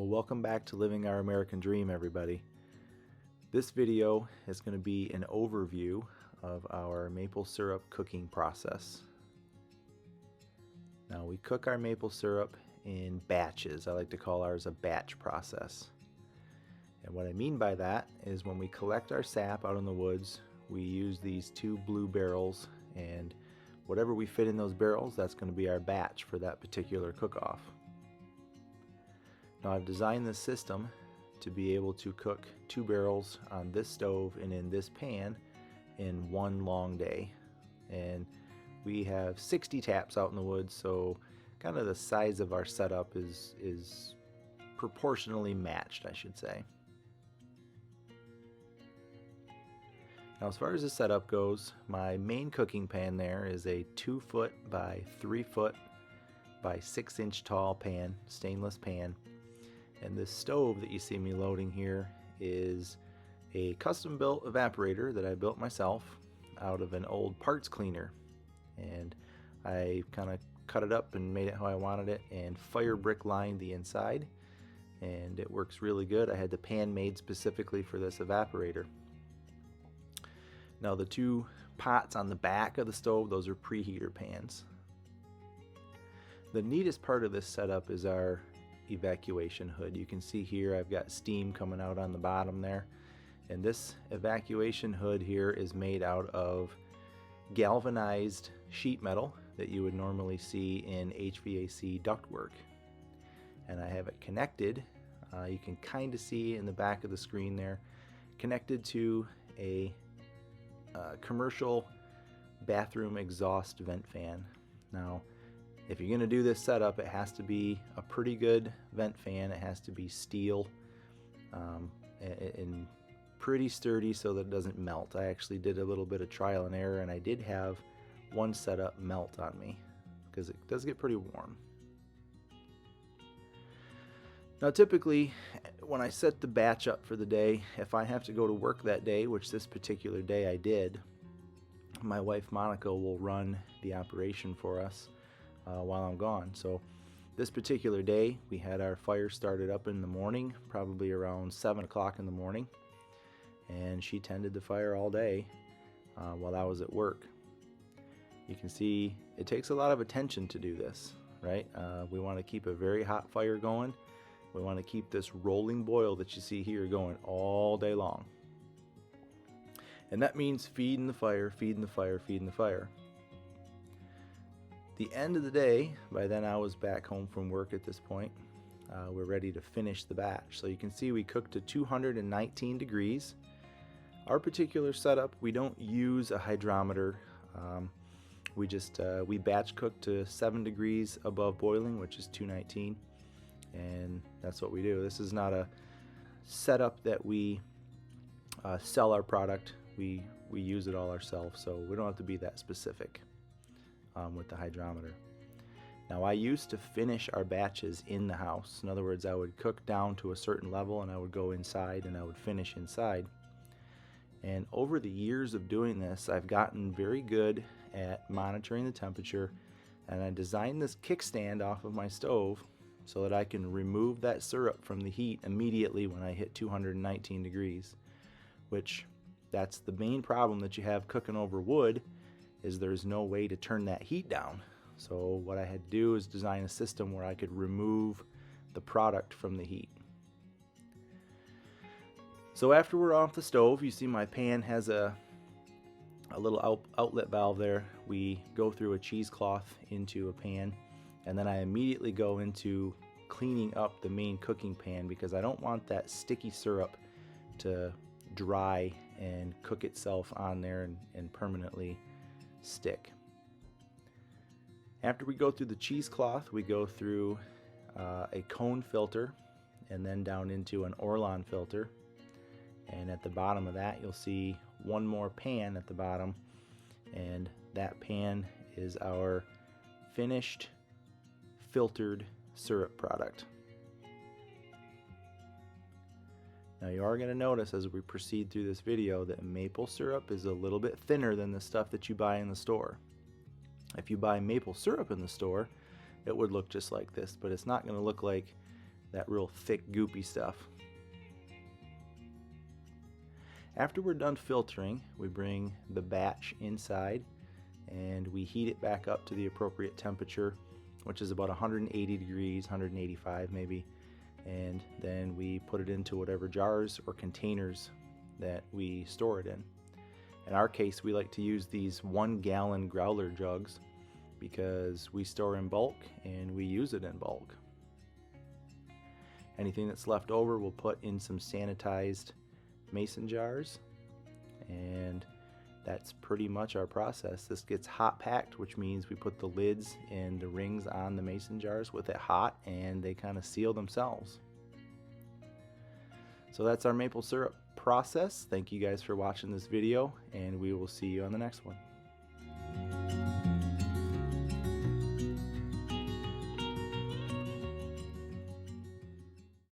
Well, welcome back to Living Our American Dream, everybody. This video is going to be an overview of our maple syrup cooking process. Now, we cook our maple syrup in batches. I like to call ours a batch process. And what I mean by that is when we collect our sap out in the woods, we use these two blue barrels, and whatever we fit in those barrels, that's going to be our batch for that particular cook-off. Now, I've designed this system to be able to cook 2 barrels on this stove and in this pan in one long day. And we have 60 taps out in the woods, so kind of the size of our setup is proportionally matched, I should say. Now, as far as the setup goes, my main cooking pan there is a 2 foot by 3 foot by 6 inch tall pan, stainless pan. And this stove that you see me loading here is a custom built evaporator that I built myself out of an old parts cleaner. And I kind of cut it up and made it how I wanted it and fire brick lined the inside. And it works really good. I had the pan made specifically for this evaporator. Now, the 2 pots on the back of the stove, those are preheater pans. The neatest part of this setup is our evacuation hood. You can see here I've got steam coming out on the bottom there, and this evacuation hood here is made out of galvanized sheet metal that you would normally see in HVAC ductwork. And I have it connected, you can kind of see in the back of the screen there, connected to a commercial bathroom exhaust vent fan. Now, if you're going to do this setup, it has to be a pretty good vent fan. It has to be steel and pretty sturdy so that it doesn't melt. I actually did a little bit of trial and error, and I did have one setup melt on me because it does get pretty warm. Now, typically when I set the batch up for the day, if I have to go to work that day, which this particular day I did, my wife Monica will run the operation for us while I'm gone. So this particular day we had our fire started up in the morning, probably around 7 o'clock in the morning, and she tended the fire all day while I was at work. You can see it takes a lot of attention to do this, right? We want to keep a very hot fire going. We want to keep this rolling boil that you see here going all day long. And that means feeding the fire, feeding the fire, feeding the fire. The end of the day, by then I was back home from work at this point. We're ready to finish the batch. So you can see we cooked to 219 degrees. Our particular setup, we don't use a hydrometer. We batch cook to 7 degrees above boiling, which is 219. And that's what we do. This is not a setup that we sell our product. We use it all ourselves, so we don't have to be that specific with the hydrometer. Now, I used to finish our batches in the house. In other words, I would cook down to a certain level and I would go inside and I would finish inside. And over the years of doing this, I've gotten very good at monitoring the temperature, and I designed this kickstand off of my stove so that I can remove that syrup from the heat immediately when I hit 219 degrees, which that's the main problem that you have cooking over wood, is there's no way to turn that heat down. So what I had to do is design a system where I could remove the product from the heat. So after we're off the stove, you see my pan has a little outlet valve there. We go through a cheesecloth into a pan, and then I immediately go into cleaning up the main cooking pan because I don't want that sticky syrup to dry and cook itself on there and permanently stick. After we go through the cheesecloth, we go through a cone filter and then down into an Orlon filter. And at the bottom of that, you'll see one more pan at the bottom, and that pan is our finished filtered syrup product. Now, you are going to notice as we proceed through this video that maple syrup is a little bit thinner than the stuff that you buy in the store. If you buy maple syrup in the store, it would look just like this, but it's not going to look like that real thick goopy stuff. After we're done filtering, we bring the batch inside and we heat it back up to the appropriate temperature, which is about 180 degrees, 185 maybe, and then we put it into whatever jars or containers that we store it in. In our case, we like to use these 1 gallon growler jugs because we store in bulk and we use it in bulk. Anything that's left over we'll put in some sanitized mason jars, and that's pretty much our process. This gets hot packed, which means we put the lids and the rings on the mason jars with it hot, and they kind of seal themselves. So that's our maple syrup process. Thank you guys for watching this video, and we will see you on the next one.